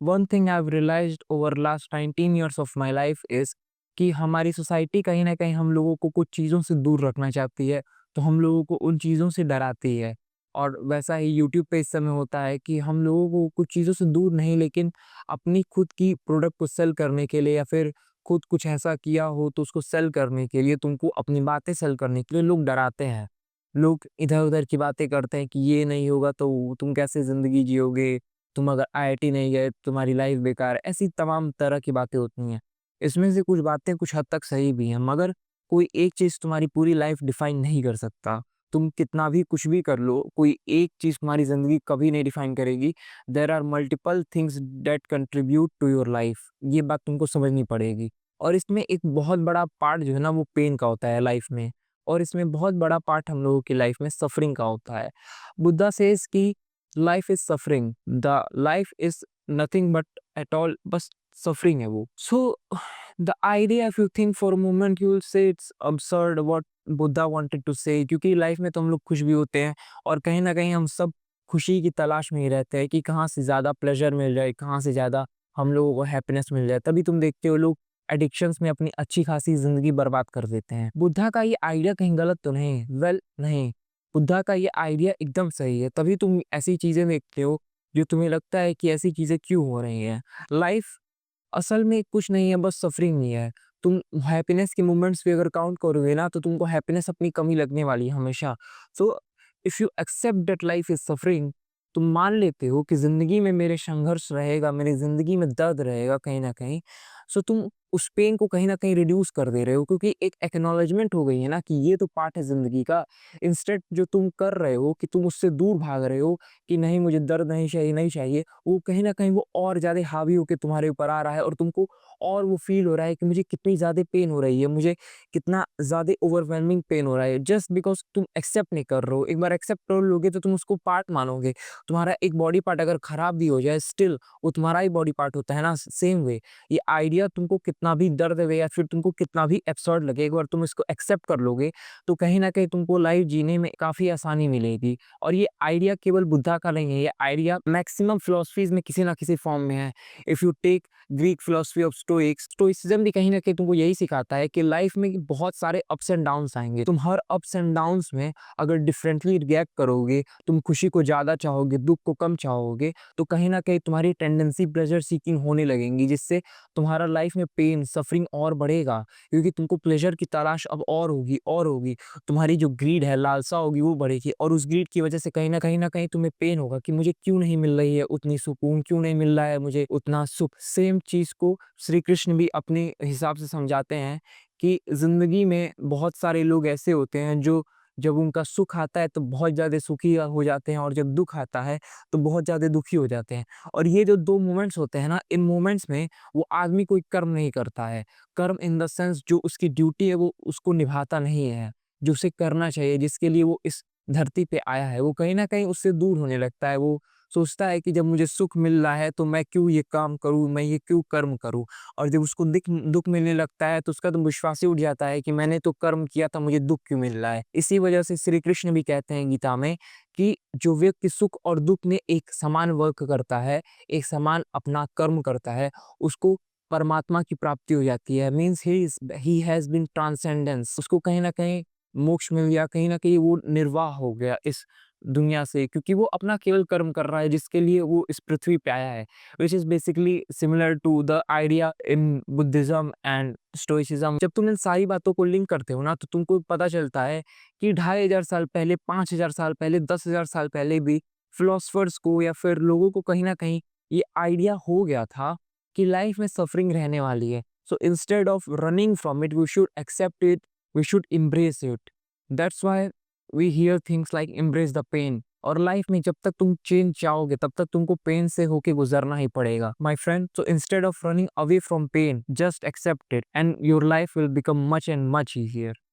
One thing I have realised over last 19 years of my life is कि हमारी society कहीं न कहीं हम लोगों को कुछ चीज़ों से दूर रखना चाहती है, तो हम लोगों को उन चीज़ों से डराती है। और वैसा ही यूट्यूब पे इस समय होता है कि हम लोगों को कुछ चीज़ों से दूर नहीं, लेकिन अपनी खुद की प्रोडक्ट को सेल करने के लिए या फिर खुद कुछ ऐसा किया हो तो उसको सेल करने के लिए, तुमको अपनी बातें सेल करने के लिए लोग डराते हैं। लोग इधर-उधर की बातें करते हैं कि ये नहीं होगा तो तुम कैसे ज़िंदगी जियोगे? तुम अगर आईआईटी नहीं गए, तुम्हारी लाइफ़ बेकार है। ऐसी तमाम तरह की बातें होती हैं। इसमें से कुछ बातें कुछ हद तक सही भी हैं, मगर कोई एक चीज़ तुम्हारी पूरी लाइफ़ डिफ़ाइन नहीं कर सकता। तुम कितना भी कुछ भी कर लो, कोई एक चीज़ तुम्हारी ज़िंदगी कभी नहीं डिफ़ाइन करेगी। There are multiple things that contribute to your life. ये बात तुमको समझनी पड़ेगी। और इसमें एक बहुत बड़ा पार्ट जो है ना वो पेन का होता है लाइफ़ में। और इसमें बहुत बड़ा पार्ट हम लोगों की लाइफ़ में सफ़रिंग का होता है। बुद्धा सेज़ कि life is suffering, the life is nothing but at all बस सफ़रिंग है वो। So the idea if you think for a moment you will say it's absurd what Buddha wanted to say, क्योंकि life में तो हम लोग खुश भी होते हैं और कहीं न कहीं हम सब खुशी की तलाश में ही रहते हैं कि कहाँ से ज़्यादा प्लेज़र मिल जाए, कहाँ से ज़्यादा हम लोगों को हैप्पीनेस मिल जाए। तभी तुम देखते हो लोग एडिक्शंस में अपनी अच्छी खासी ज़िंदगी बर्बाद कर देते हैं। बुद्धा का ये आइडिया कहीं गलत तो नहीं है? नहीं। बुद्धा का ये आइडिया एकदम सही है, तभी तुम ऐसी चीज़ें देखते हो जो तुम्हें लगता है कि ऐसी चीज़ें क्यों हो रही हैं। लाइफ़ असल में कुछ नहीं है, बस सफ़रिंग ही है। तुम हैप्पीनेस के मोमेंट्स भी अगर काउंट करोगे ना, तो तुमको हैप्पीनेस अपनी कमी लगने वाली है हमेशा। So if you accept that life is suffering, तुम मान लेते हो कि ज़िंदगी में मेरे संघर्ष रहेगा, मेरी ज़िंदगी में दर्द रहेगा कहीं न कहीं। सो तुम उस पेन को कहीं न कहीं रिड्यूस कर दे रहे हो, क्योंकि एक एक्नॉलेजमेंट हो गई है ना कि ये तो पार्ट है ज़िंदगी का। इंस्टेड जो तुम कर रहे हो कि तुम उससे दूर भाग रहे हो कि नहीं मुझे दर्द नहीं चाहिए, वो कहीं न कहीं वो और ज़्यादा हावी होके तुम्हारे ऊपर आ रहा है और तुमको और वो फ़ील हो रहा है कि मुझे कितनी ज़्यादा पेन हो रही है, मुझे कितना ज़्यादा ओवरवेलमिंग पेन हो रहा है, जस्ट बिकॉज़ तुम एक्सेप्ट नहीं कर रहे हो। एक बार एक्सेप्ट कर लोगे तो तुम उसको पार्ट मानोगे। तुम्हारा एक बॉडी पार्ट अगर खराब भी हो जाए, स्टिल वो तुम्हारा ही बॉडी पार्ट होता है ना, सेम वे ये आइडिया तुमको कितना भी दर्द दे या फिर तुमको कितना भी एब्सर्ड लगे, एक बार तुम इसको एक्सेप्ट कर लोगे, तो कहीं न कहीं तुमको लाइफ़ जीने में काफ़ी आसानी मिलेगी। और ये आइडिया केवल बुद्धा का नहीं है, ये आइडिया मैक्सिमम फिलॉसफीज़ में किसी न किसी फॉर्म में है। If you take Greek philosophy of stoicism भी कहीं न कहीं तुमको यही सिखाता है कि लाइफ में बहुत सारे अप्स एंड डाउन्स आएँगे। तुम हर अप्स एंड डाउन्स में अगर डिफरेंटली रिएक्ट करोगे, तुम खुशी को ज़्यादा चाहोगे, दुःख को कम चाहोगे, तो कहीं न कहीं तुम्हारी टेंडेंसी प्लेज़र सीकिंग होने लगेंगी, जिससे तुम्हारा लाइफ में पेन, सफरिंग और बढ़ेगा, क्योंकि तुमको प्लेज़र की तलाश अब और होगी। तुम्हारी जो ग्रीड है, लालसा होगी वो बढ़ेगी और उस ग्रीड की वजह से कहीं न कहीं तुम्हें पेन होगा कि मुझे क्यों नहीं मिल रही है उतनी सुकून, क्यों नहीं मिल रहा है मुझे उतना सुख। सेम चीज़ को श्री कृष्ण भी अपने हिसाब से समझाते हैं कि ज़िंदगी में बहुत सारे लोग ऐसे होते हैं जो जब उनका सुख आता है तो बहुत ज़्यादा सुखी हो जाते हैं और जब दुःख आता है तो बहुत ज़्यादा दुखी हो जाते हैं। और ये जो 2 मोमेंट्स होते हैं ना, इन मोमेंट्स में वो आदमी कोई कर्म नहीं करता है। कर्म इन द सेंस जो उसकी ड्यूटी है वो उसको निभाता नहीं है, जो उसे करना चाहिए, जिसके लिए वो इस धरती पे आया है, वो कहीं न कहीं उससे दूर होने लगता है। वो सोचता है कि जब मुझे सुख मिल रहा है तो मैं क्यों ये काम करूँ, मैं ये क्यों कर्म करूँ? और जब उसको दुःख मिलने लगता है तो उसका तो विश्वास ही उठ जाता है कि मैंने तो कर्म किया था, मुझे दुःख क्यों मिल रहा है? इसी वजह से श्री कृष्ण भी कहते हैं गीता में कि जो व्यक्ति सुख और दुःख में एक समान वर्क करता है, एक समान अपना कर्म करता है, उसको परमात्मा की प्राप्ति हो जाती है। Means he has been transcendence, उसको कहीं न कहीं मोक्ष मिल गया, कहीं न कहीं वो निर्वाह हो गया इस दुनिया से, क्योंकि वो अपना केवल कर्म कर रहा है जिसके लिए वो इस पृथ्वी पे आया है। Which is basically similar to the idea in Buddhism and stoicism. जब तुम इन सारी बातों को लिंक करते हो ना, तो तुमको पता चलता है कि 2500 साल पहले, 5000 साल पहले, 10,000 साल पहले भी फिलोसोफर्स को या फिर लोगों को कहीं न कहीं ये आइडिया हो गया था कि लाइफ में सफरिंग रहने वाली है। So instead of running from it, we should accept it, we should embrace it. That's why we hear things like embrace the pain. और लाइफ में जब तक तुम चेंज चाहोगे तब तक तुमको पेन से होके गुजरना ही पड़ेगा my friend. So instead of running away from pain, just accept it and your life will become much and much easier.